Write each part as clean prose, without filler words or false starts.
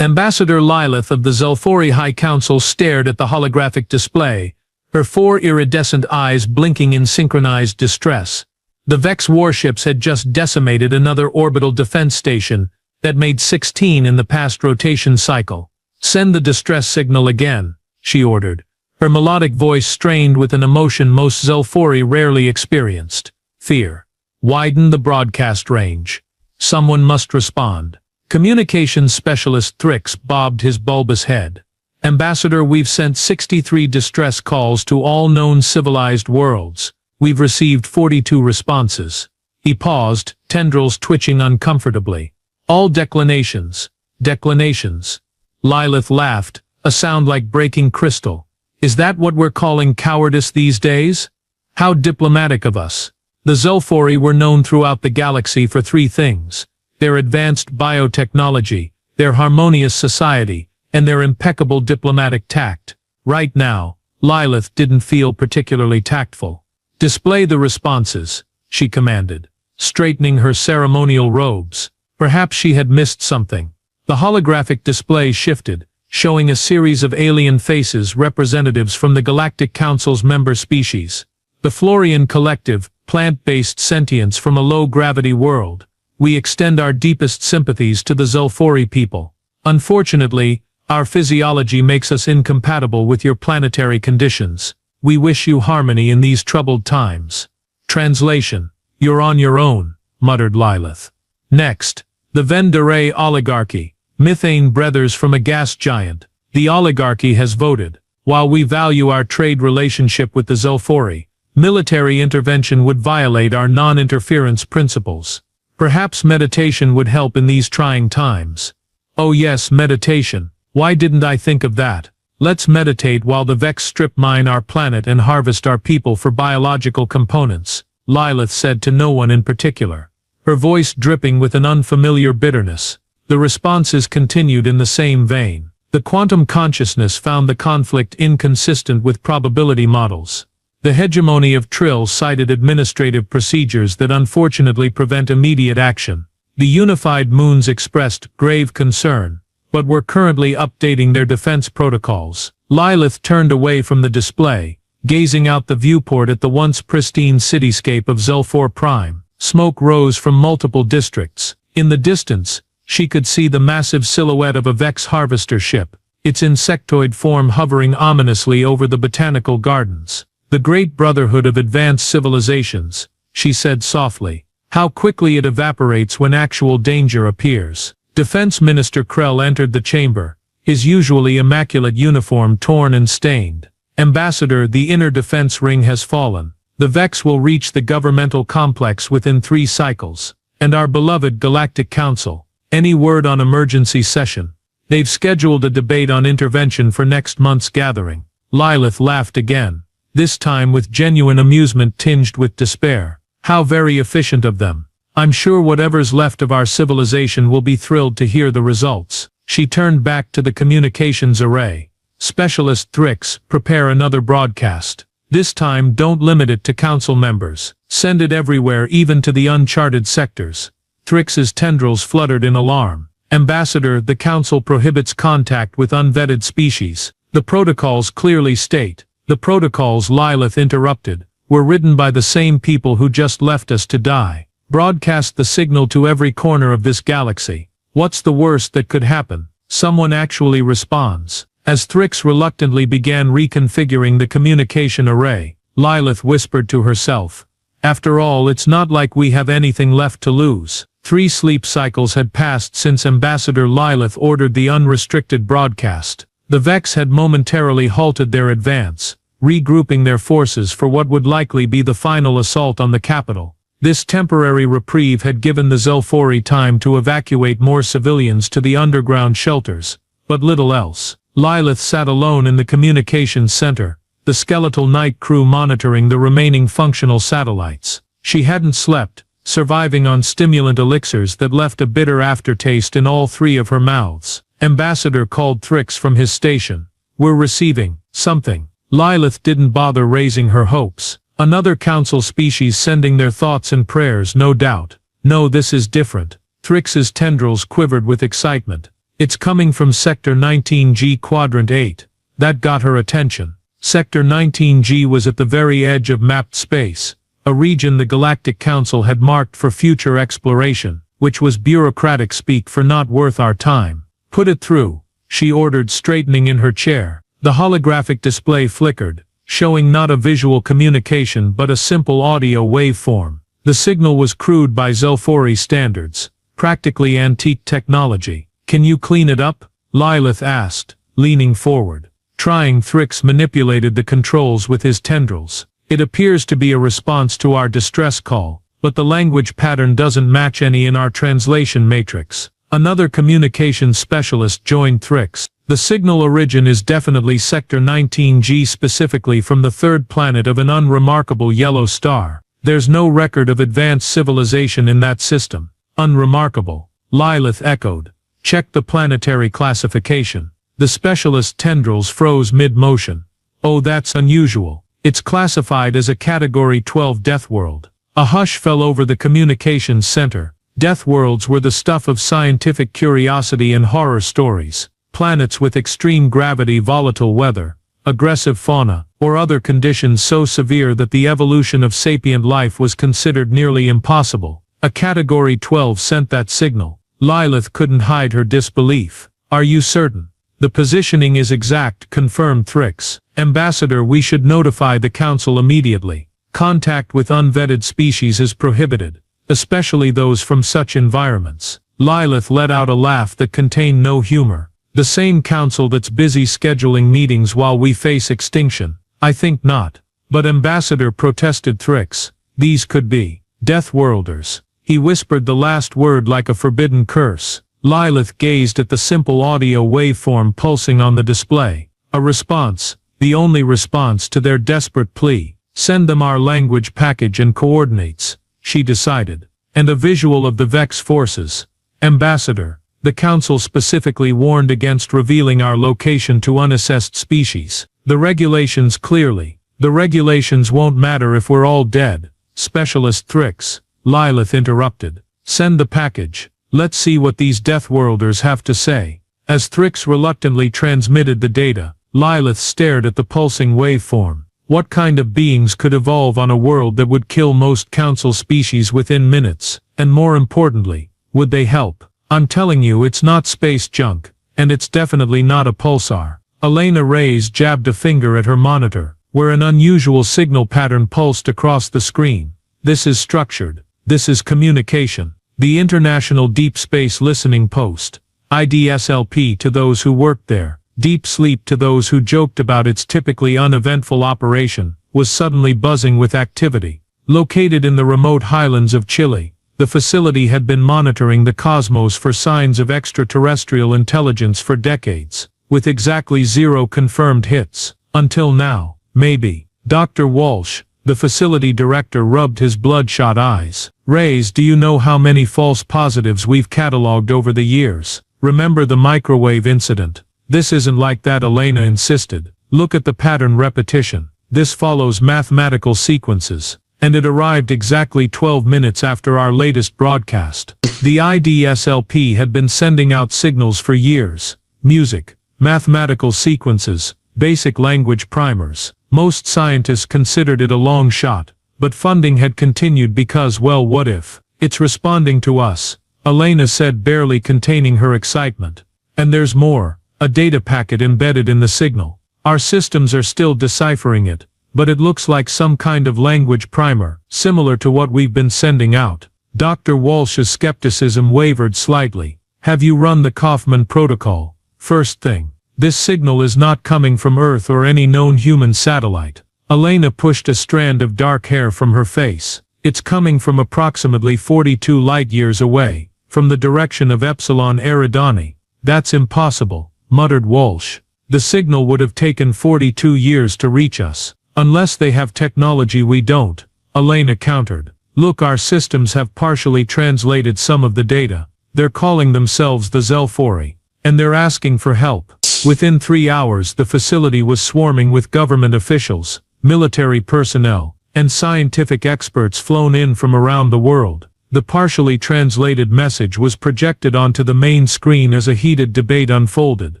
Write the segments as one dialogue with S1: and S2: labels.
S1: Ambassador Lilith of the Zelfori High Council stared at the holographic display, her 4 iridescent eyes blinking in synchronized distress. The Vex warships had just decimated another orbital defense station that made 16 in the past rotation cycle. "Send the distress signal again," she ordered, her melodic voice strained with an emotion most Zelfori rarely experienced: fear. "Widen the broadcast range. Someone must respond." Communications specialist Thrix bobbed his bulbous head. "Ambassador, we've sent 63 distress calls to all known civilized worlds. We've received 42 responses." He paused, tendrils twitching uncomfortably. "All declinations." "Declinations." Lilith laughed, a sound like breaking crystal. "Is that what we're calling cowardice these days? How diplomatic of us." The Zelfori were known throughout the galaxy for 3 things: their advanced biotechnology, their harmonious society, and their impeccable diplomatic tact. Right now, Lilith didn't feel particularly tactful. "Display the responses," she commanded, straightening her ceremonial robes. Perhaps she had missed something. The holographic display shifted, showing a series of alien faces, representatives from the Galactic Council's member species. The Florian Collective, plant-based sentience from a low-gravity world. "We extend our deepest sympathies to the Zelfori people. Unfortunately, our physiology makes us incompatible with your planetary conditions. We wish you harmony in these troubled times." Translation: "You're on your own," muttered Lilith. Next, the Venderay oligarchy, methane breathers from a gas giant. "The oligarchy has voted. While we value our trade relationship with the Zelfori, military intervention would violate our non-interference principles. Perhaps meditation would help in these trying times." "Oh yes, meditation. Why didn't I think of that? Let's meditate while the Vex strip mine our planet and harvest our people for biological components," Lilith said to no one in particular, her voice dripping with an unfamiliar bitterness. The responses continued in the same vein. The quantum consciousness found the conflict inconsistent with probability models. The hegemony of Trill cited administrative procedures that unfortunately prevent immediate action. The unified moons expressed grave concern, but were currently updating their defense protocols. Lilith turned away from the display, gazing out the viewport at the once pristine cityscape of Zelfor Prime. Smoke rose from multiple districts. In the distance, she could see the massive silhouette of a Vex harvester ship, its insectoid form hovering ominously over the botanical gardens. "The Great Brotherhood of Advanced Civilizations," she said softly. "How quickly it evaporates when actual danger appears." Defense Minister Krell entered the chamber, his usually immaculate uniform torn and stained. "Ambassador, the inner defense ring has fallen. The Vex will reach the governmental complex within 3 cycles. And our beloved Galactic Council. Any word on emergency session? They've scheduled a debate on intervention for next month's gathering." Lilith laughed again, this time with genuine amusement tinged with despair. "How very efficient of them. I'm sure whatever's left of our civilization will be thrilled to hear the results." She turned back to the communications array. "Specialist Thrix, prepare another broadcast. This time don't limit it to council members. Send it everywhere, even to the uncharted sectors." Thrix's tendrils fluttered in alarm. "Ambassador, the council prohibits contact with unvetted species. The protocols clearly state." "The protocols," Lilith interrupted, "were written by the same people who just left us to die. Broadcast the signal to every corner of this galaxy. What's the worst that could happen? Someone actually responds." As Thrix reluctantly began reconfiguring the communication array, Lilith whispered to herself, "After all, it's not like we have anything left to lose." 3 sleep cycles had passed since Ambassador Lilith ordered the unrestricted broadcast. The Vex had momentarily halted their advance, regrouping their forces for what would likely be the final assault on the capital. This temporary reprieve had given the Zelfori time to evacuate more civilians to the underground shelters, but little else. Lilith sat alone in the communications center, the skeletal night crew monitoring the remaining functional satellites. She hadn't slept, surviving on stimulant elixirs that left a bitter aftertaste in all 3 of her mouths. Ambassador called Thrix from his station. "We're receiving something." Lilith didn't bother raising her hopes. Another council species sending their thoughts and prayers, no doubt. "No, this is different." Thrix's tendrils quivered with excitement. It's coming from Sector 19G Quadrant 8. That got her attention. Sector 19G was at the very edge of mapped space, a region the Galactic Council had marked for future exploration, which was bureaucratic speak for not worth our time. Put it through, she ordered, straightening in her chair. The holographic display flickered, showing not a visual communication but a simple audio waveform. The signal was crude by Zelfori standards, practically antique technology. Can you clean it up? Lilith asked, leaning forward. Trying. Thrix manipulated the controls with his tendrils. It appears to be a response to our distress call, but the language pattern doesn't match any in our translation matrix. Another communications specialist joined Thrix. The signal origin is definitely Sector 19G, specifically from the third planet of an unremarkable yellow star. There's no record of advanced civilization in that system. Unremarkable, Lilith echoed. Check the planetary classification. The specialist tendrils froze mid-motion. Oh, that's unusual. It's classified as a Category 12 Deathworld. A hush fell over the communications center. Deathworlds were the stuff of scientific curiosity and horror stories. Planets with extreme gravity, volatile weather, aggressive fauna, or other conditions so severe that the evolution of sapient life was considered nearly impossible. A Category 12 sent that signal. Lilith couldn't hide her disbelief. Are you certain? The positioning is exact, confirmed Thrix. Ambassador, we should notify the Council immediately. Contact with unvetted species is prohibited, especially those from such environments. Lilith let out a laugh that contained no humor. The same Council that's busy scheduling meetings while we face extinction? I think not. But Ambassador, protested Thrix, these could be Deathworlders. He whispered the last word like a forbidden curse. Lilith gazed at the simple audio waveform pulsing on the display. A response, the only response to their desperate plea. Send them our language package and coordinates, she decided. And a visual of the Vex forces. Ambassador, the Council specifically warned against revealing our location to unassessed species. The regulations clearly. The regulations won't matter if we're all dead. Specialist Thrix, Lilith interrupted. Send the package. Let's see what these Deathworlders have to say. As Thrix reluctantly transmitted the data, Lilith stared at the pulsing waveform. What kind of beings could evolve on a world that would kill most Council species within minutes? And more importantly, would they help? I'm telling you, it's not space junk, and it's definitely not a pulsar. Elena Reyes jabbed a finger at her monitor, where an unusual signal pattern pulsed across the screen. This is structured. This is communication. The International Deep Space Listening Post. IDSLP to those who worked there. Deep sleep to those who joked about its typically uneventful operation, was suddenly buzzing with activity. Located in the remote highlands of Chile, the facility had been monitoring the cosmos for signs of extraterrestrial intelligence for decades, with exactly 0 confirmed hits. Until now, maybe. Dr. Walsh, the facility director, rubbed his bloodshot eyes. Reyes, do you know how many false positives we've catalogued over the years? Remember the microwave incident? This isn't like that, Elena insisted. Look at the pattern repetition. This follows mathematical sequences. And it arrived exactly 12 minutes after our latest broadcast. The IDSLP had been sending out signals for years. Music, mathematical sequences, basic language primers. Most scientists considered it a long shot, but funding had continued because, well, what if? It's responding to us, Elena said, barely containing her excitement. And there's more, a data packet embedded in the signal. Our systems are still deciphering it, but it looks like some kind of language primer, similar to what we've been sending out. Dr. Walsh's skepticism wavered slightly. Have you run the Kaufman protocol? First thing. This signal is not coming from Earth or any known human satellite. Elena pushed a strand of dark hair from her face. It's coming from approximately 42 light-years away, from the direction of Epsilon Eridani. That's impossible, muttered Walsh. The signal would have taken 42 years to reach us. Unless they have technology we don't, Elena countered. Look, our systems have partially translated some of the data. They're calling themselves the Zelfori, and they're asking for help. Within 3 hours the facility was swarming with government officials, military personnel, and scientific experts flown in from around the world. The partially translated message was projected onto the main screen as a heated debate unfolded.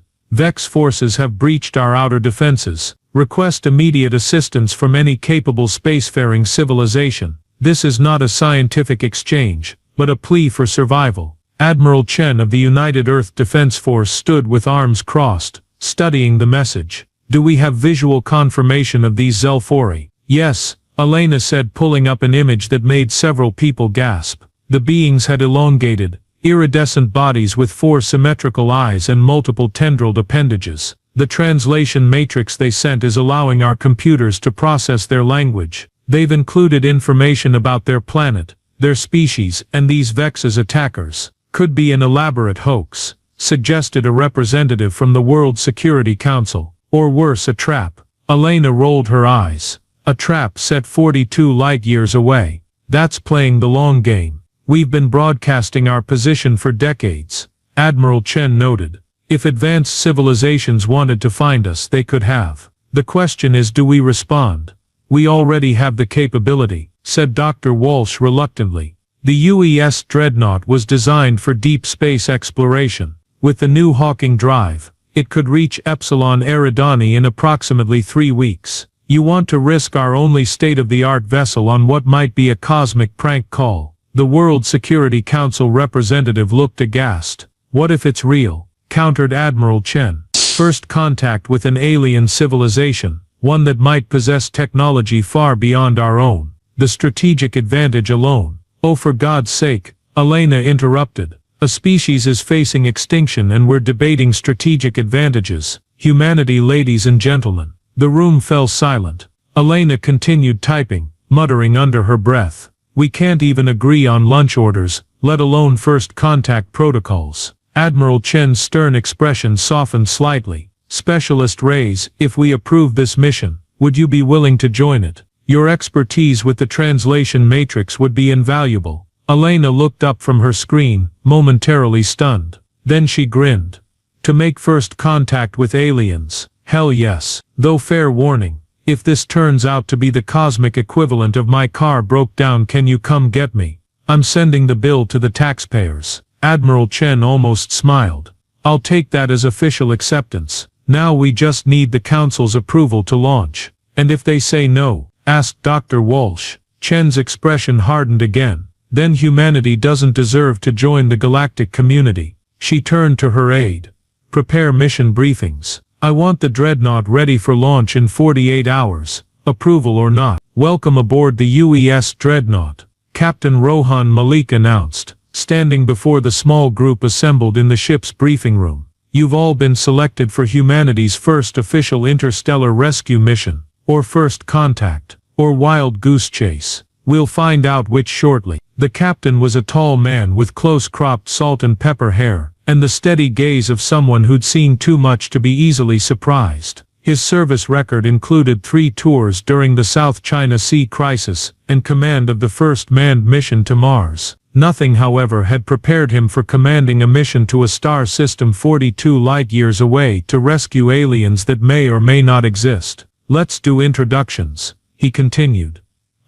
S1: Vex forces have breached our outer defenses. Request immediate assistance from any capable spacefaring civilization. This is not a scientific exchange, but a plea for survival. Admiral Chen of the United Earth Defense Force stood with arms crossed, studying the message. Do we have visual confirmation of these Zelfori? Yes, Elena said, pulling up an image that made several people gasp. The beings had elongated, iridescent bodies with 4 symmetrical eyes and multiple tendrilled appendages. The translation matrix they sent is allowing our computers to process their language. They've included information about their planet, their species, and these Vex's attackers. Could be an elaborate hoax, suggested a representative from the World Security Council, or worse, a trap. Elena rolled her eyes. A trap set 42 light-years away. That's playing the long game. We've been broadcasting our position for decades, Admiral Chen noted. If advanced civilizations wanted to find us, they could have. The question is, do we respond? We already have the capability, said Dr. Walsh reluctantly. The UES Dreadnought was designed for deep space exploration. With the new Hawking drive, it could reach Epsilon Eridani in approximately 3 weeks. You want to risk our only state-of-the-art vessel on what might be a cosmic prank call? The World Security Council representative looked aghast. What if it's real? Countered Admiral Chen. First contact with an alien civilization, one that might possess technology far beyond our own. The strategic advantage alone. Oh, for God's sake, Elena interrupted. A species is facing extinction and we're debating strategic advantages. Humanity, ladies and gentlemen. The room fell silent. Elena continued typing, muttering under her breath. We can't even agree on lunch orders, let alone first contact protocols. Admiral Chen's stern expression softened slightly. Specialist Reyes, if we approve this mission, would you be willing to join it? Your expertise with the translation matrix would be invaluable. Elena looked up from her screen, momentarily stunned. Then she grinned. To make first contact with aliens? Hell yes. Though fair warning, if this turns out to be the cosmic equivalent of my car broke down, can you come get me? I'm sending the bill to the taxpayers. Admiral Chen almost smiled. I'll take that as official acceptance. Now we just need the Council's approval to launch. And if they say no? Asked Dr. Walsh. Chen's expression hardened again. Then humanity doesn't deserve to join the galactic community. She turned to her aide. Prepare mission briefings. I want the Dreadnought ready for launch in 48 hours. Approval or not. Welcome aboard the UES Dreadnought, Captain Rohan Malik announced, standing before the small group assembled in the ship's briefing room. You've all been selected for humanity's first official interstellar rescue mission, or first contact, or wild goose chase. We'll find out which shortly. The captain was a tall man with close-cropped salt and pepper hair, and the steady gaze of someone who'd seen too much to be easily surprised. His service record included 3 tours during the South China Sea crisis, and command of the first manned mission to Mars. Nothing, however, had prepared him for commanding a mission to a star system 42 light-years away to rescue aliens that may or may not exist. Let's do introductions, he continued.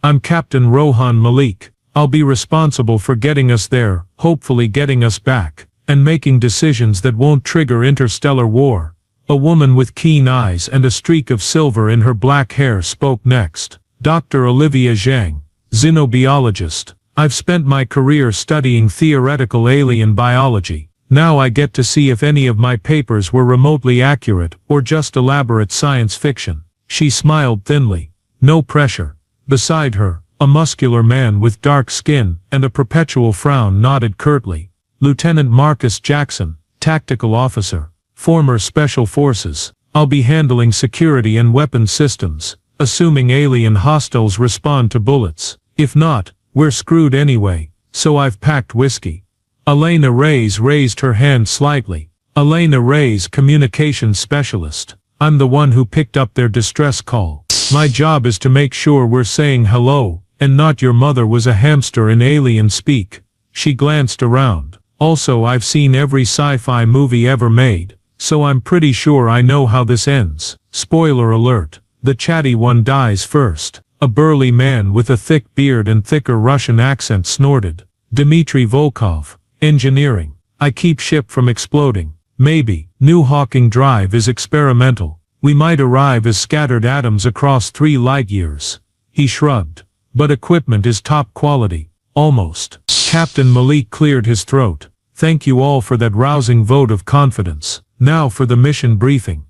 S1: I'm Captain Rohan Malik. I'll be responsible for getting us there, hopefully getting us back, and making decisions that won't trigger interstellar war. A woman with keen eyes and a streak of silver in her black hair spoke next. Dr. Olivia Zhang, xenobiologist. I've spent my career studying theoretical alien biology. Now I get to see if any of my papers were remotely accurate or just elaborate science fiction. She smiled thinly. No pressure. Beside her, a muscular man with dark skin and a perpetual frown nodded curtly. Lieutenant Marcus Jackson, tactical officer, former Special Forces. I'll be handling security and weapons systems, assuming alien hostiles respond to bullets. If not, we're screwed anyway, so I've packed whiskey. Elena Reyes raised her hand slightly. Elena Reyes, communications specialist. I'm the one who picked up their distress call. My job is to make sure we're saying hello, and not your mother was a hamster in alien speak. She glanced around. Also, I've seen every sci-fi movie ever made, so I'm pretty sure I know how this ends. Spoiler alert. The chatty one dies first. A burly man with a thick beard and thicker Russian accent snorted. Dmitry Volkov. Engineering. I keep ship from exploding. Maybe. New Hawking Drive is experimental. We might arrive as scattered atoms across 3 light-years. He shrugged. But equipment is top quality. Almost. Captain Malik cleared his throat. Thank you all for that rousing vote of confidence. Now for the mission briefing.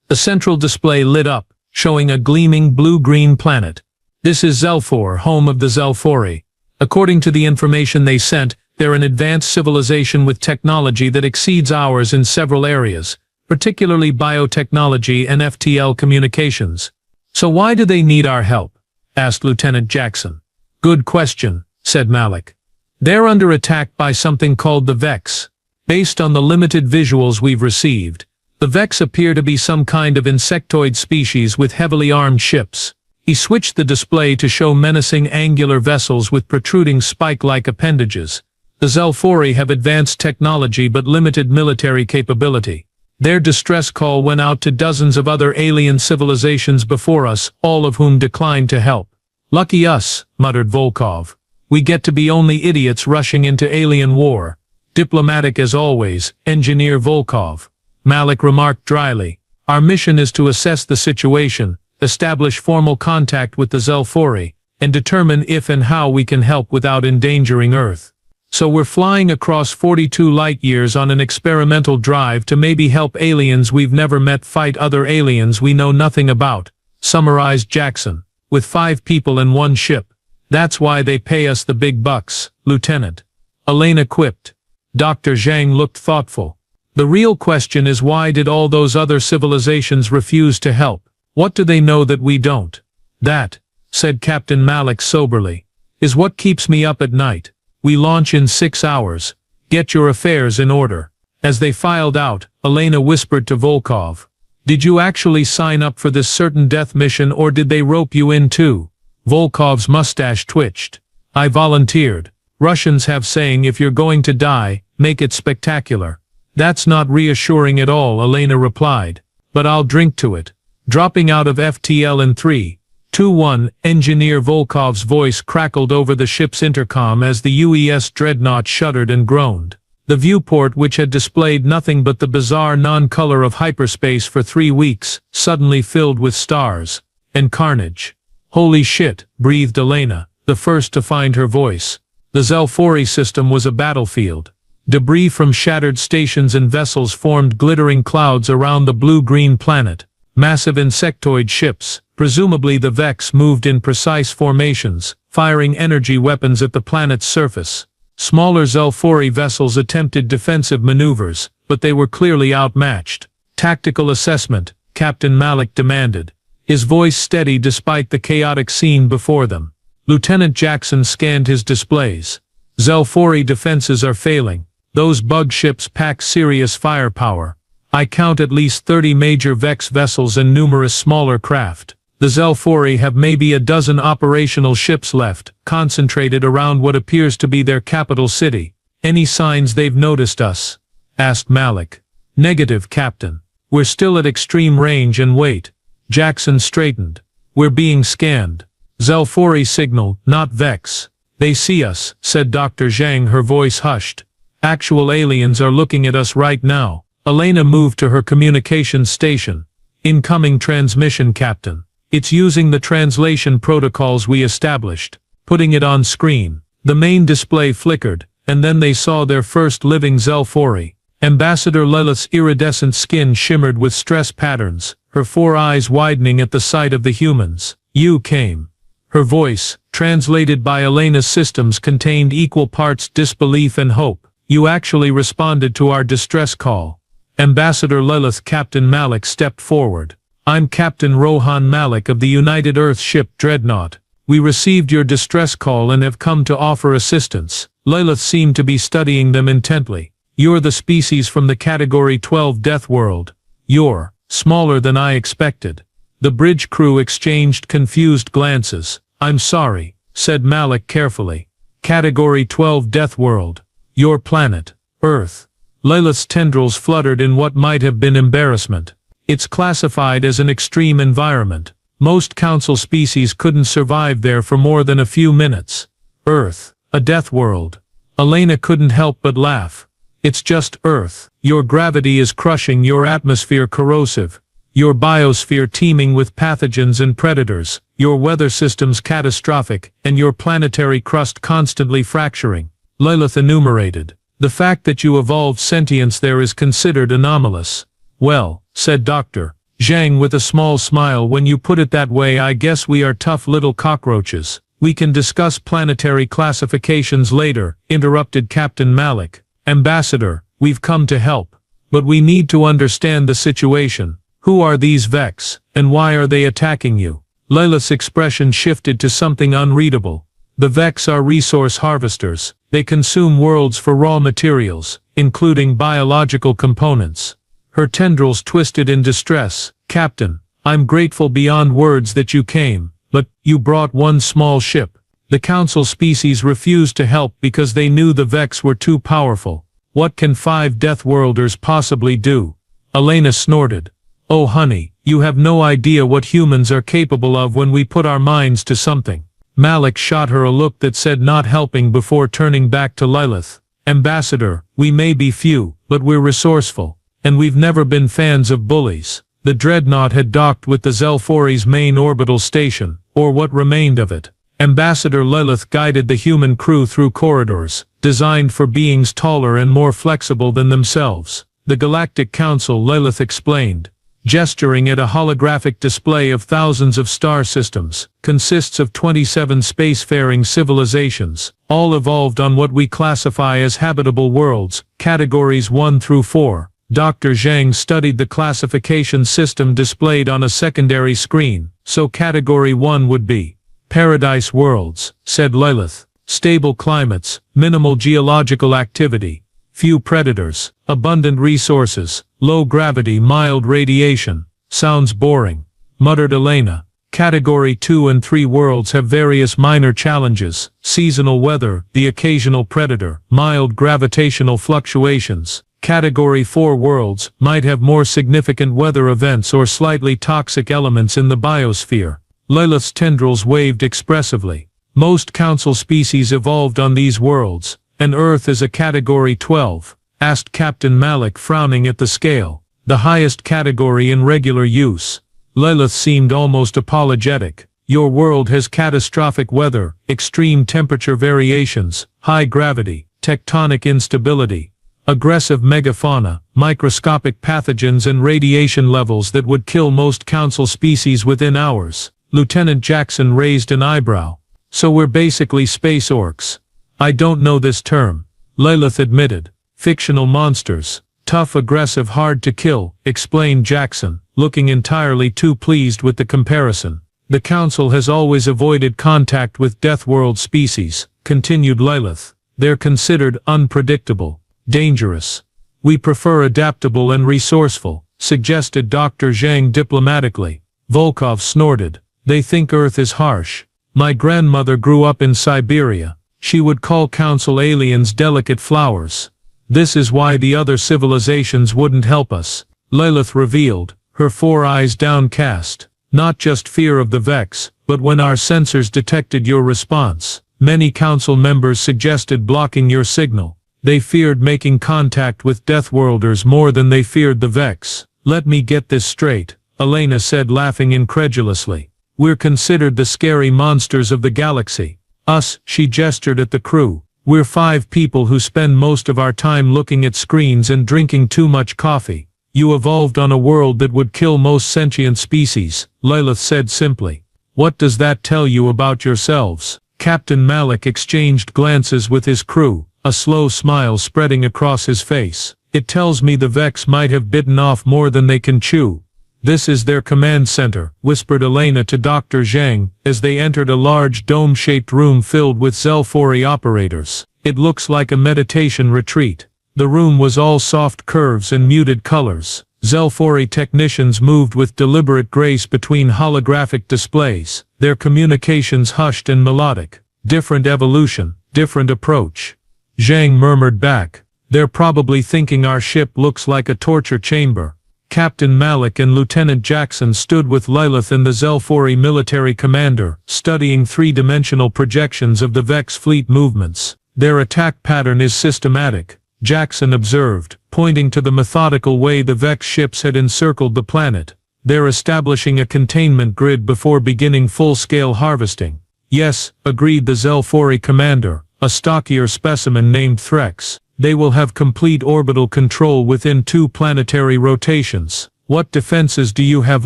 S1: The central display lit up, showing a gleaming blue-green planet. This is Zelfor, home of the Zelfori. According to the information they sent, they're an advanced civilization with technology that exceeds ours in several areas, particularly biotechnology and FTL communications. So why do they need our help? Asked Lieutenant Jackson. Good question, said Malik. They're under attack by something called the Vex. Based on the limited visuals we've received, the Vex appear to be some kind of insectoid species with heavily armed ships. He switched the display to show menacing angular vessels with protruding spike-like appendages. The Zelfori have advanced technology but limited military capability. Their distress call went out to dozens of other alien civilizations before us, all of whom declined to help. Lucky us, muttered Volkov. We get to be only idiots rushing into alien war. Diplomatic as always, Engineer Volkov. Malik remarked dryly. Our mission is to assess the situation, establish formal contact with the Zelfori, and determine if and how we can help without endangering Earth. So we're flying across 42 light-years on an experimental drive to maybe help aliens we've never met fight other aliens we know nothing about, summarized Jackson, with 5 people and 1 ship. That's why they pay us the big bucks, Lieutenant. Elena quipped. Dr. Zhang looked thoughtful. The real question is why did all those other civilizations refuse to help? What do they know that we don't? That, said Captain Malik soberly, is what keeps me up at night. We launch in 6 hours. Get your affairs in order. As they filed out, Elena whispered to Volkov. Did you actually sign up for this certain death mission or did they rope you in too? Volkov's mustache twitched. I volunteered. Russians have saying if you're going to die, make it spectacular. That's not reassuring at all, Elena replied. But I'll drink to it. Dropping out of FTL in 3, 2, 1, Engineer Volkov's voice crackled over the ship's intercom as the UES dreadnought shuddered and groaned. The viewport, which had displayed nothing but the bizarre non-color of hyperspace for 3 weeks, suddenly filled with stars and carnage. Holy shit, breathed Elena, the first to find her voice. The Zelfori system was a battlefield. Debris from shattered stations and vessels formed glittering clouds around the blue-green planet. Massive insectoid ships, presumably the Vex, moved in precise formations, firing energy weapons at the planet's surface. Smaller Zelfori vessels attempted defensive maneuvers, but they were clearly outmatched. Tactical assessment, Captain Malik demanded, his voice steady despite the chaotic scene before them. Lieutenant Jackson scanned his displays. Zelfori defenses are failing. Those bug ships pack serious firepower. I count at least 30 major Vex vessels and numerous smaller craft. The Zelfori have maybe a dozen operational ships left, concentrated around what appears to be their capital city. Any signs they've noticed us? Asked Malik. Negative, Captain. We're still at extreme range and weight. Jackson straightened. We're being scanned. Zelfori signal, not Vex. They see us, said Dr. Zhang, her voice hushed. Actual aliens are looking at us right now. Elena moved to her communications station. Incoming transmission, Captain. It's using the translation protocols we established. Putting it on screen. The main display flickered, and then they saw their first living Zelfori. Ambassador Lilith's iridescent skin shimmered with stress patterns, her 4 eyes widening at the sight of the humans. You came. Her voice, translated by Elena's systems, contained equal parts disbelief and hope. You actually responded to our distress call. Ambassador Lilith. Captain Malik stepped forward. I'm Captain Rohan Malik of the United Earth ship Dreadnought. We received your distress call and have come to offer assistance. Lilith seemed to be studying them intently. You're the species from the Category 12 Death World. You're smaller than I expected. The bridge crew exchanged confused glances. I'm sorry, said Malik carefully. Category 12 Death World. Your planet, Earth. Lilith's tendrils fluttered in what might have been embarrassment. It's classified as an extreme environment. Most council species couldn't survive there for more than a few minutes. Earth, a death world. Elena couldn't help but laugh. It's just Earth. Your gravity is crushing, your atmosphere corrosive, your biosphere teeming with pathogens and predators, your weather systems catastrophic, and your planetary crust constantly fracturing. Lilith enumerated. The fact that you evolved sentience there is considered anomalous. Well, said Dr. Zhang with a small smile, when you put it that way I guess we are tough little cockroaches. We can discuss planetary classifications later, interrupted Captain Malik. Ambassador, we've come to help. But we need to understand the situation. Who are these Vex, and why are they attacking you? Lilith's expression shifted to something unreadable. The Vex are resource harvesters. They consume worlds for raw materials, including biological components. Her tendrils twisted in distress. Captain, I'm grateful beyond words that you came, but you brought one small ship. The Council species refused to help because they knew the Vex were too powerful. What can 5 Deathworlders possibly do? Elena snorted. Oh honey, you have no idea what humans are capable of when we put our minds to something. Malik shot her a look that said not helping before turning back to Lilith. Ambassador, we may be few, but we're resourceful. And we've never been fans of bullies. The dreadnought had docked with the Zelfori's main orbital station, or what remained of it. Ambassador Lilith guided the human crew through corridors, designed for beings taller and more flexible than themselves. The Galactic Council, Lilith explained, gesturing at a holographic display of thousands of star systems, consists of 27 spacefaring civilizations, all evolved on what we classify as habitable worlds, categories 1 through 4. Dr. Zhang studied the classification system displayed on a secondary screen, so category 1 would be Paradise worlds, said Lilith. Stable climates, minimal geological activity, few predators, abundant resources, low gravity, mild radiation. Sounds boring, muttered Elena. Category 2 and 3 worlds have various minor challenges, seasonal weather, the occasional predator, mild gravitational fluctuations. Category 4 worlds might have more significant weather events or slightly toxic elements in the biosphere. Lilith's tendrils waved expressively. Most Council species evolved on these worlds, and Earth is a Category 12, asked Captain Malik, frowning at the scale. The highest category in regular use. Lilith seemed almost apologetic. Your world has catastrophic weather, extreme temperature variations, high gravity, tectonic instability, aggressive megafauna, microscopic pathogens and radiation levels that would kill most Council species within hours. Lieutenant Jackson raised an eyebrow. So we're basically space orcs. I don't know this term, Lilith admitted. Fictional monsters. Tough, aggressive, hard to kill, explained Jackson, looking entirely too pleased with the comparison. The Council has always avoided contact with Deathworld species, continued Lilith. They're considered unpredictable, dangerous. We prefer adaptable and resourceful, suggested Dr. Zhang diplomatically. Volkov snorted. They think Earth is harsh. My grandmother grew up in Siberia. She would call Council aliens delicate flowers. This is why the other civilizations wouldn't help us, Lilith revealed, her 4 eyes downcast. Not just fear of the Vex, but when our sensors detected your response, many Council members suggested blocking your signal. They feared making contact with Deathworlders more than they feared the Vex. Let me get this straight, Elena said, laughing incredulously. We're considered the scary monsters of the galaxy. Us, she gestured at the crew. We're 5 people who spend most of our time looking at screens and drinking too much coffee. You evolved on a world that would kill most sentient species, Lilith said simply. What does that tell you about yourselves? Captain Malik exchanged glances with his crew, a slow smile spreading across his face. It tells me the Vex might have bitten off more than they can chew. This is their command center, whispered Elena to Dr. Zhang, as they entered a large dome-shaped room filled with Zelfori operators. It looks like a meditation retreat. The room was all soft curves and muted colors. Zelfori technicians moved with deliberate grace between holographic displays, their communications hushed and melodic. Different evolution, different approach. Zhang murmured back. They're probably thinking our ship looks like a torture chamber. Captain Malik and Lieutenant Jackson stood with Lilith and the Zelfori military commander, studying 3-dimensional projections of the Vex fleet movements. Their attack pattern is systematic, Jackson observed, pointing to the methodical way the Vex ships had encircled the planet. They're establishing a containment grid before beginning full-scale harvesting. Yes, agreed the Zelfori commander, a stockier specimen named Threx. They will have complete orbital control within 2 planetary rotations. What defenses do you have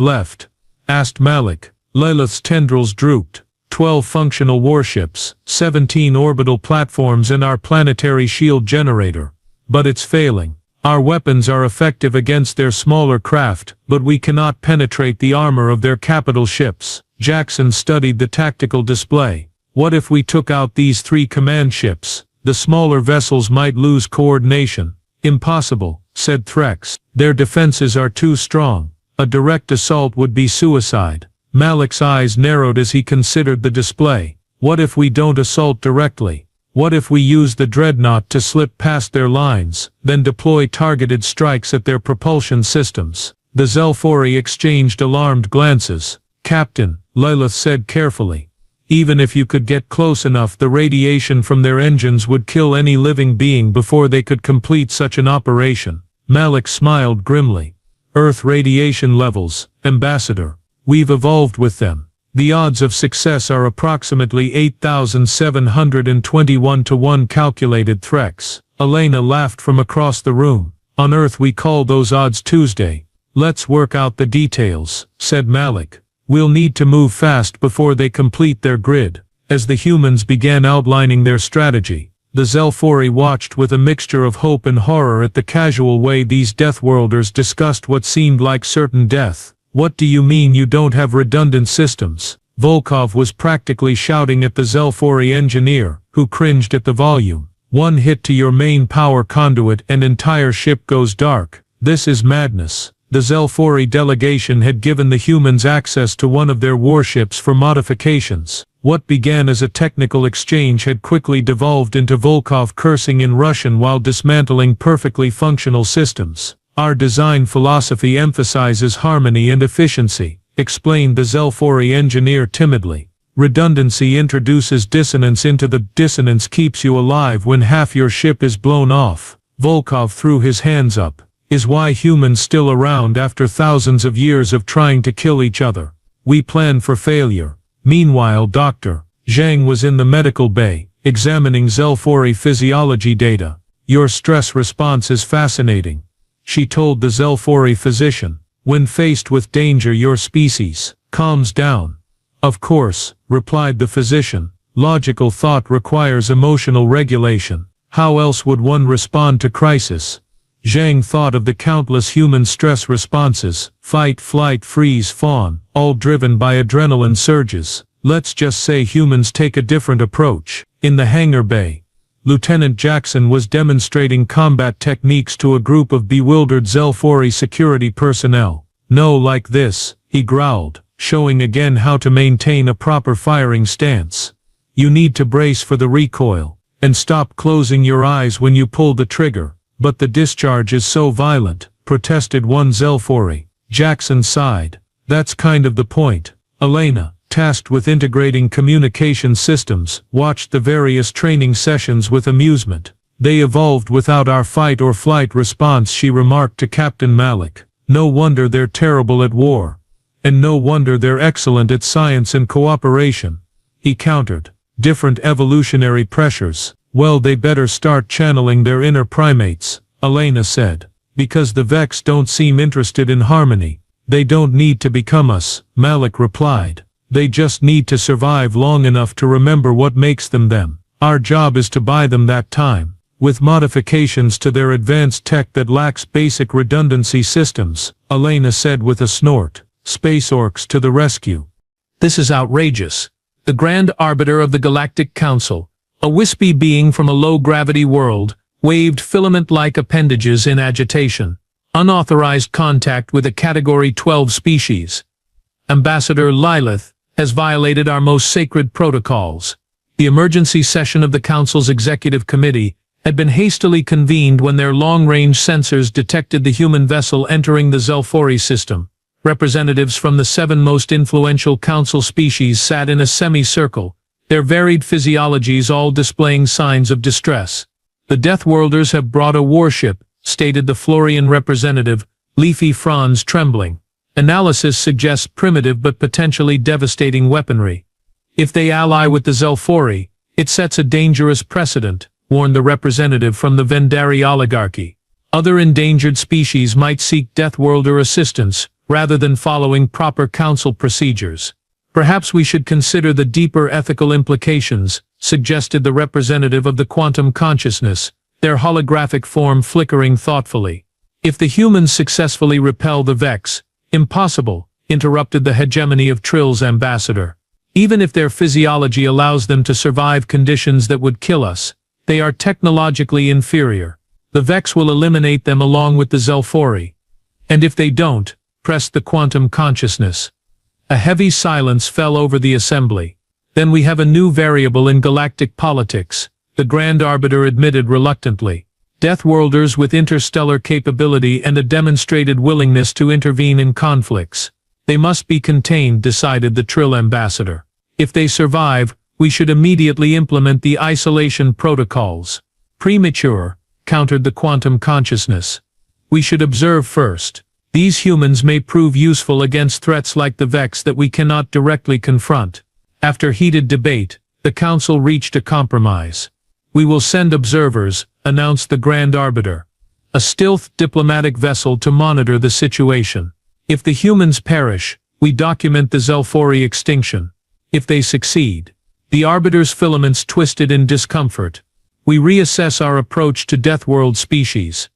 S1: left? Asked Malik. Lilith's tendrils drooped. 12 functional warships, 17 orbital platforms and our planetary shield generator. But it's failing. Our weapons are effective against their smaller craft, but we cannot penetrate the armor of their capital ships. Jackson studied the tactical display. What if we took out these 3 command ships? The smaller vessels might lose coordination. Impossible, said Threx. Their defenses are too strong. A direct assault would be suicide. Malik's eyes narrowed as he considered the display. What if we don't assault directly? What if we use the dreadnought to slip past their lines, then deploy targeted strikes at their propulsion systems? The Zelfori exchanged alarmed glances. Captain, Lilith said carefully. Even if you could get close enough, the radiation from their engines would kill any living being before they could complete such an operation. Malik smiled grimly. Earth radiation levels, Ambassador. We've evolved with them. The odds of success are approximately 8,721 to 1, calculated Threx. Elena laughed from across the room. On Earth we call those odds Tuesday. Let's work out the details, said Malik. We'll need to move fast before they complete their grid. As the humans began outlining their strategy, the Zelfori watched with a mixture of hope and horror at the casual way these Deathworlders discussed what seemed like certain death. What do you mean you don't have redundant systems? Volkov was practically shouting at the Zelfori engineer, who cringed at the volume. 1 hit to your main power conduit and entire ship goes dark. This is madness. The Zelfori delegation had given the humans access to one of their warships for modifications. What began as a technical exchange had quickly devolved into Volkov cursing in Russian while dismantling perfectly functional systems. Our design philosophy emphasizes harmony and efficiency, explained the Zelfori engineer timidly. Redundancy introduces dissonance into the dissonance keeps you alive when half your ship is blown off. Volkov threw his hands up. Is why humans still around after thousands of years of trying to kill each other. We plan for failure. Meanwhile, Dr. Zhang was in the medical bay, examining Zelfori physiology data. Your stress response is fascinating, she told the Zelfori physician. When faced with danger, your species calms down. Of course, replied the physician. Logical thought requires emotional regulation. How else would one respond to crisis? Zhang thought of the countless human stress responses, fight, flight, freeze, fawn, all driven by adrenaline surges. Let's just say humans take a different approach. In the hangar bay, Lieutenant Jackson was demonstrating combat techniques to a group of bewildered Zelfori security personnel. No, like this, he growled, showing again how to maintain a proper firing stance. You need to brace for the recoil, and stop closing your eyes when you pull the trigger. But the discharge is so violent, protested one Zelfori. Jackson sighed. That's kind of the point. Elena, tasked with integrating communication systems, watched the various training sessions with amusement. They evolved without our fight or flight response, she remarked to Captain Malik. No wonder they're terrible at war. And no wonder they're excellent at science and cooperation. He countered. Different evolutionary pressures. Well, they better start channeling their inner primates, Elena said. Because the Vex don't seem interested in harmony. They don't need to become us, Malik replied. They just need to survive long enough to remember what makes them them. Our job is to buy them that time. With modifications to their advanced tech that lacks basic redundancy systems, Elena said with a snort. Space orcs to the rescue. This is outrageous. The Grand Arbiter of the Galactic Council, a wispy being from a low-gravity world, waved filament-like appendages in agitation. Unauthorized contact with a Category 12 species. Ambassador Lilith has violated our most sacred protocols. The emergency session of the Council's Executive Committee had been hastily convened when their long-range sensors detected the human vessel entering the Zelfori system. Representatives from the 7 most influential Council species sat in a semicircle, their varied physiologies all displaying signs of distress. "The Deathworlders have brought a warship," stated the Florian representative, leafy fronds trembling. "Analysis suggests primitive but potentially devastating weaponry. If they ally with the Zelfori, it sets a dangerous precedent," warned the representative from the Vendari oligarchy. "Other endangered species might seek Deathworlder assistance, rather than following proper council procedures. Perhaps we should consider the deeper ethical implications," suggested the representative of the quantum consciousness, their holographic form flickering thoughtfully. "If the humans successfully repel the Vex—" "Impossible," interrupted the hegemony of Trill's ambassador. "Even if their physiology allows them to survive conditions that would kill us, they are technologically inferior. The Vex will eliminate them along with the Zelfori." "And if they don't," pressed the quantum consciousness. A heavy silence fell over the assembly. "Then we have a new variable in galactic politics," the Grand Arbiter admitted reluctantly. "Deathworlders with interstellar capability and a demonstrated willingness to intervene in conflicts. They must be contained," decided the Trill ambassador. "If they survive, we should immediately implement the isolation protocols." "Premature," countered the quantum consciousness. "We should observe first. These humans may prove useful against threats like the Vex that we cannot directly confront." After heated debate, the council reached a compromise. "We will send observers," announced the Grand Arbiter. "A stealth diplomatic vessel to monitor the situation. If the humans perish, we document the Zelfori extinction. If they succeed—" The Arbiter's filaments twisted in discomfort. "We reassess our approach to Deathworld species.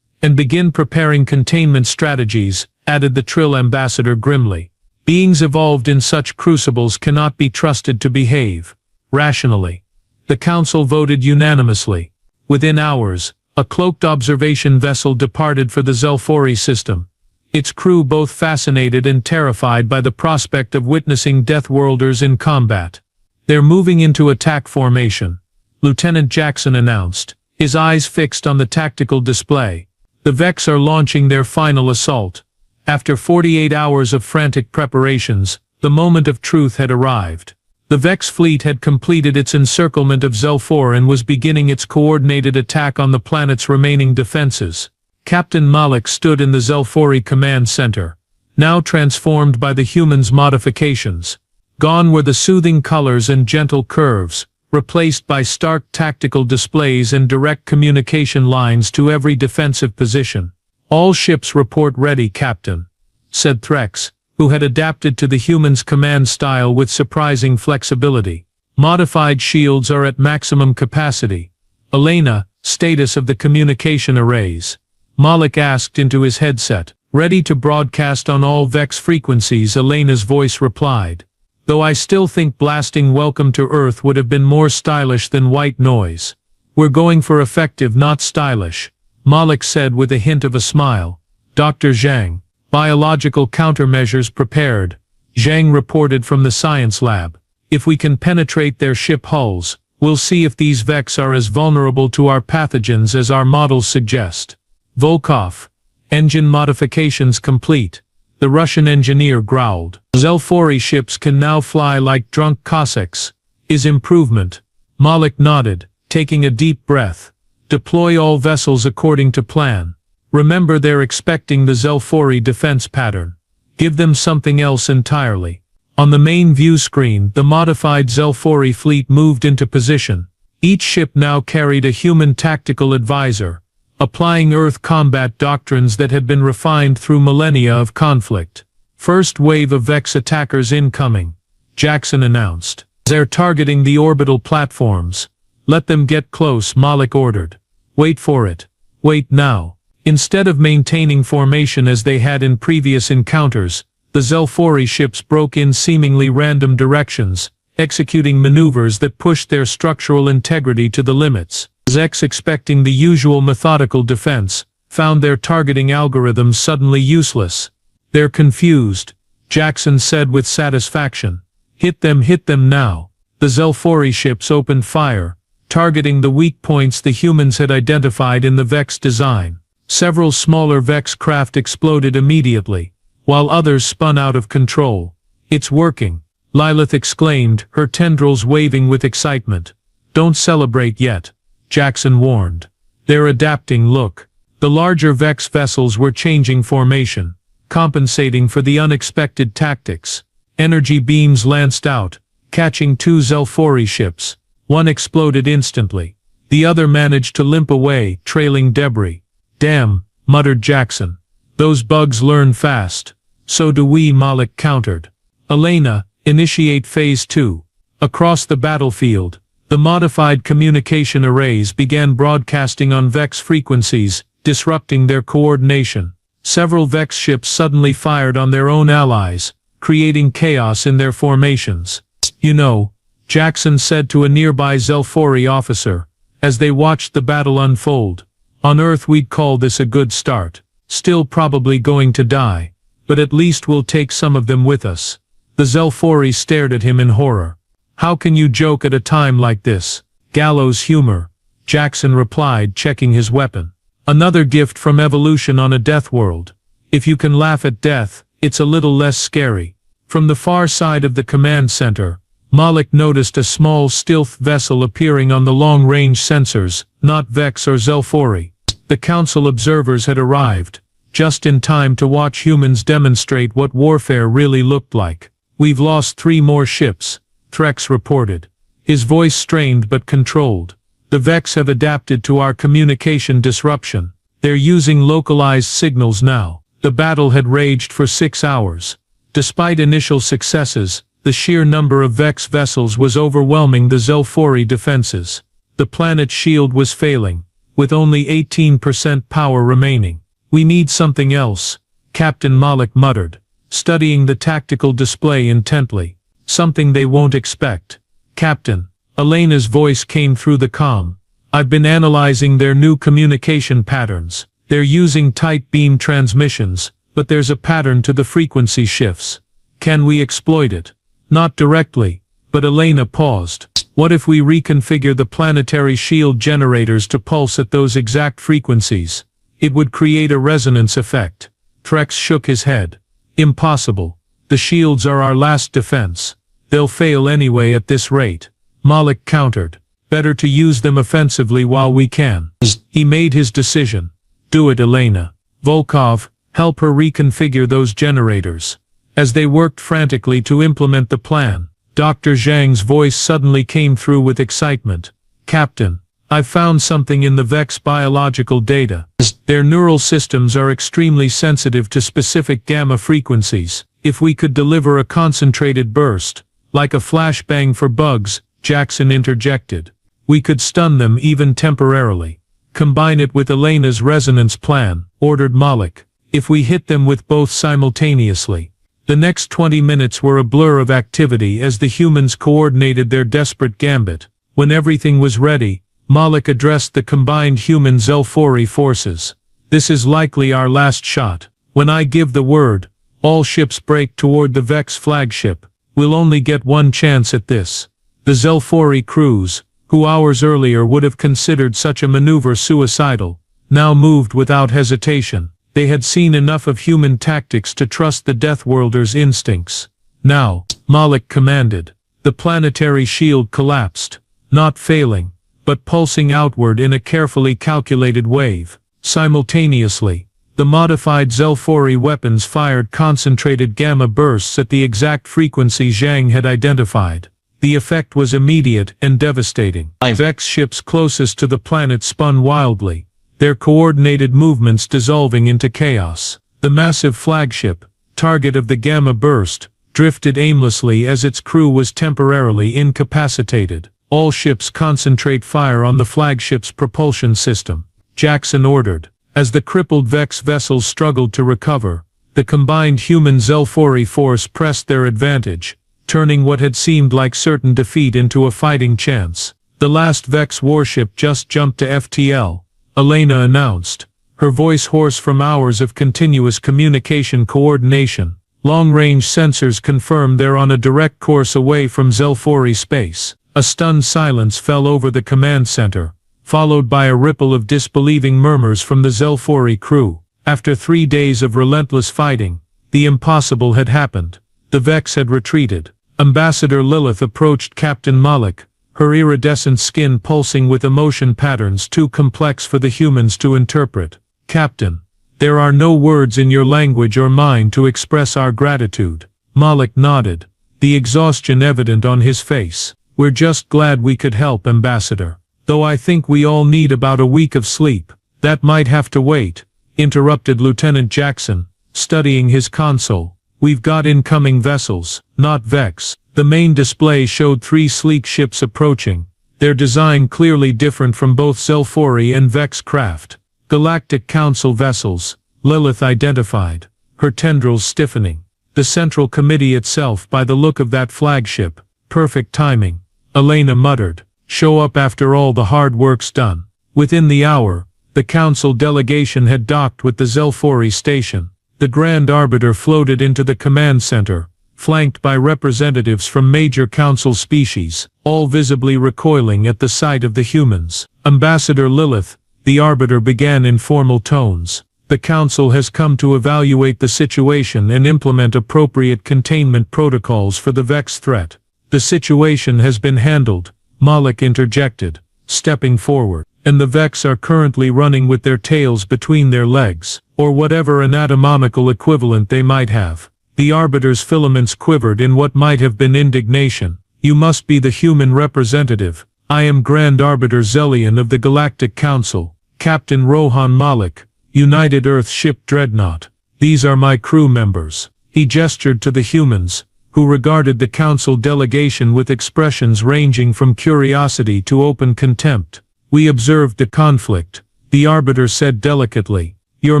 S1: And begin preparing containment strategies," added the Trill ambassador grimly. "Beings evolved in such crucibles cannot be trusted to behave rationally." The council voted unanimously. Within hours, a cloaked observation vessel departed for the Zelfori system, its crew both fascinated and terrified by the prospect of witnessing Deathworlders in combat. "They're moving into attack formation," Lieutenant Jackson announced, his eyes fixed on the tactical display. "The Vex are launching their final assault." After 48 hours of frantic preparations, the moment of truth had arrived. The Vex fleet had completed its encirclement of Zelfor and was beginning its coordinated attack on the planet's remaining defenses. Captain Malik stood in the Zelfori command center, now transformed by the humans' modifications. Gone were the soothing colors and gentle curves, replaced by stark tactical displays and direct communication lines to every defensive position. "All ships report ready, Captain," said Threx, who had adapted to the humans' command style with surprising flexibility. "Modified shields are at maximum capacity." "Elena, status of the communication arrays?" Malik asked into his headset. "Ready to broadcast on all Vex frequencies," Elena's voice replied. "Though I still think blasting Welcome to Earth would have been more stylish than white noise." "We're going for effective, not stylish," Malik said with a hint of a smile. "Dr. Zhang, biological countermeasures prepared," Zhang reported from the science lab. "If we can penetrate their ship hulls, we'll see if these Vex are as vulnerable to our pathogens as our models suggest." "Volkov, engine modifications complete," the Russian engineer growled. "Zelfori ships can now fly like drunk Cossacks. Is improvement." Malik nodded, taking a deep breath. "Deploy all vessels according to plan. Remember, they're expecting the Zelfori defense pattern. Give them something else entirely." On the main view screen, the modified Zelfori fleet moved into position. Each ship now carried a human tactical advisor, applying Earth combat doctrines that had been refined through millennia of conflict. "First wave of Vex attackers incoming," Jackson announced. "They're targeting the orbital platforms. Let them get close," Malik ordered. "Wait for it. Wait now." Instead of maintaining formation as they had in previous encounters, the Zelfori ships broke in seemingly random directions, executing maneuvers that pushed their structural integrity to the limits. Zex, expecting the usual methodical defense, found their targeting algorithms suddenly useless. "They're confused," Jackson said with satisfaction. Hit them now." The Zelfori ships opened fire, targeting the weak points the humans had identified in the Vex design. Several smaller Vex craft exploded immediately, while others spun out of control. "It's working," Lilith exclaimed, her tendrils waving with excitement. Don't celebrate yet, Jackson warned. They're adapting. Look. The larger Vex vessels were changing formation, compensating for the unexpected tactics. Energy beams lanced out, catching two Zelfori ships. One exploded instantly. The other managed to limp away, trailing debris. Damn, muttered Jackson. Those bugs learn fast. So do we, Malik countered. Elena, initiate Phase 2. Across the battlefield, the modified communication arrays began broadcasting on Vex frequencies, disrupting their coordination. Several Vex ships suddenly fired on their own allies, creating chaos in their formations. You know, Jackson said to a nearby Zelfori officer, as they watched the battle unfold. On Earth we'd call this a good start. Still probably going to die, but at least we'll take some of them with us. The Zelfori stared at him in horror. How can you joke at a time like this? Gallows humor, Jackson replied, checking his weapon. Another gift from evolution on a death world. If you can laugh at death, it's a little less scary. From the far side of the command center, Malik noticed a small stealth vessel appearing on the long-range sensors, not Vex or Zelfori. The council observers had arrived, just in time to watch humans demonstrate what warfare really looked like. We've lost 3 more ships, Threx reported. His voice strained but controlled. The Vex have adapted to our communication disruption. They're using localized signals now. The battle had raged for 6 hours. Despite initial successes, the sheer number of Vex vessels was overwhelming the Zelfori defenses. The planet's shield was failing, with only 18% power remaining. We need something else, Captain Malik muttered, studying the tactical display intently. Something they won't expect. Captain, Elena's voice came through the comm. I've been analyzing their new communication patterns. They're using tight beam transmissions, but there's a pattern to the frequency shifts. Can we exploit it? Not directly, but Elena paused. What if we reconfigure the planetary shield generators to pulse at those exact frequencies? It would create a resonance effect. Threx shook his head. Impossible. The shields are our last defense. They'll fail anyway at this rate. Malik countered. Better to use them offensively while we can. He made his decision. Do it, Elena. Volkov, help her reconfigure those generators. As they worked frantically to implement the plan, Dr. Zhang's voice suddenly came through with excitement. Captain, I've found something in the Vex biological data. Their neural systems are extremely sensitive to specific gamma frequencies. If we could deliver a concentrated burst, like a flashbang for bugs, Jackson interjected, we could stun them even temporarily. Combine it with Elena's resonance plan, ordered Malik. If we hit them with both simultaneously. The next 20 minutes were a blur of activity as the humans coordinated their desperate gambit. When everything was ready, Malik addressed the combined human Zelfori forces. This is likely our last shot. When I give the word, all ships break toward the Vex flagship. We'll only get one chance at this. The Zelfori crews, who hours earlier would have considered such a maneuver suicidal, now moved without hesitation. They had seen enough of human tactics to trust the Deathworlders' instincts. Now, Malik commanded. The planetary shield collapsed, not failing, but pulsing outward in a carefully calculated wave. Simultaneously, the modified Zelfori weapons fired concentrated gamma bursts at the exact frequency Zhang had identified. The effect was immediate and devastating. Vex ships closest to the planet spun wildly, their coordinated movements dissolving into chaos. The massive flagship, target of the gamma burst, drifted aimlessly as its crew was temporarily incapacitated. All ships concentrate fire on the flagship's propulsion system, Jackson ordered. As the crippled Vex vessels struggled to recover, the combined human Zelfori force pressed their advantage, turning what had seemed like certain defeat into a fighting chance. The last Vex warship just jumped to FTL, Elena announced, her voice hoarse from hours of continuous communication coordination. Long-range sensors confirmed they're on a direct course away from Zelfori space. A stunned silence fell over the command center, followed by a ripple of disbelieving murmurs from the Zelfori crew. After 3 days of relentless fighting, the impossible had happened. The Vex had retreated. Ambassador Lilith approached Captain Malik, her iridescent skin pulsing with emotion patterns too complex for the humans to interpret. Captain, there are no words in your language or mine to express our gratitude. Malik nodded, the exhaustion evident on his face. We're just glad we could help, Ambassador. Though I think we all need about a week of sleep. That might have to wait, interrupted Lieutenant Jackson, studying his console. We've got incoming vessels, not Vex. The main display showed 3 sleek ships approaching, their design clearly different from both Zelfori and Vex craft. Galactic Council vessels, Lilith identified, her tendrils stiffening. The Central Committee itself by the look of that flagship. Perfect timing. Elena muttered. Show up after all the hard work's done. Within the hour, the Council delegation had docked with the Zelfori station. The Grand Arbiter floated into the command center, flanked by representatives from major Council species, all visibly recoiling at the sight of the humans. Ambassador Lilith, the Arbiter began in formal tones. The Council has come to evaluate the situation and implement appropriate containment protocols for the Vex threat. The situation has been handled, Malik interjected, stepping forward, and the Vex are currently running with their tails between their legs, or whatever anatomical equivalent they might have. The Arbiter's filaments quivered in what might have been indignation. You must be the human representative. I am Grand Arbiter Zellian of the Galactic Council, Captain Rohan Malik, United Earth Ship Dreadnought. These are my crew members. He gestured to the humans, who regarded the Council delegation with expressions ranging from curiosity to open contempt. We observed the conflict, the Arbiter said delicately. Your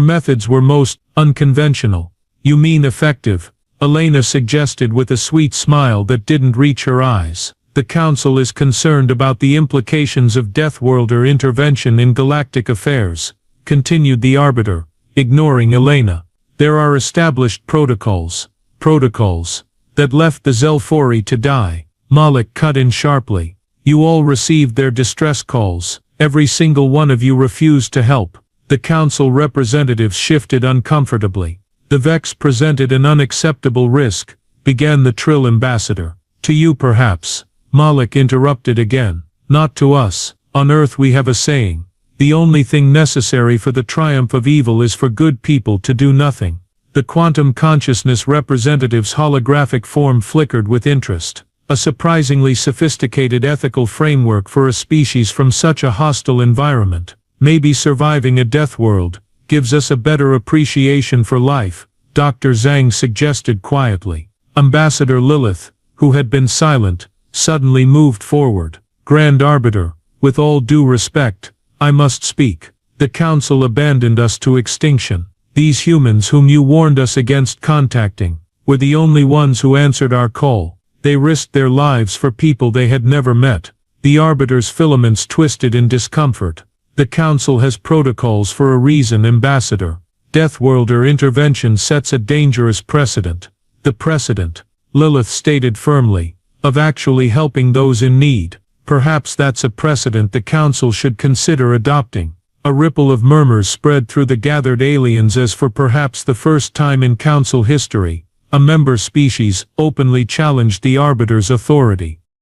S1: methods were most unconventional. You mean effective, Elena suggested with a sweet smile that didn't reach her eyes. The Council is concerned about the implications of Deathworlder intervention in galactic affairs, continued the Arbiter, ignoring Elena. There are established protocols that left the Zelfori to die. Malik cut in sharply. You all received their distress calls. Every single one of you refused to help. The Council representatives shifted uncomfortably. The Vex presented an unacceptable risk, began the Trill Ambassador. To you perhaps. Malik interrupted again. Not to us. On Earth we have a saying. The only thing necessary for the triumph of evil is for good people to do nothing. The quantum consciousness representative's holographic form flickered with interest. A surprisingly sophisticated ethical framework for a species from such a hostile environment. Maybe surviving a death world gives us a better appreciation for life, Dr. Zhang suggested quietly. Ambassador Lilith, who had been silent, suddenly moved forward. Grand Arbiter, with all due respect, I must speak. The Council abandoned us to extinction. These humans whom you warned us against contacting were the only ones who answered our call. They risked their lives for people they had never met. The Arbiter's filaments twisted in discomfort. The Council has protocols for a reason, Ambassador. Deathworlder intervention sets a dangerous precedent. The precedent, Lilith stated firmly, of actually helping those in need. Perhaps that's a precedent the Council should consider adopting. A ripple of murmurs spread through the gathered aliens as for perhaps the first time in Council history, a member species openly challenged the Arbiter's authority.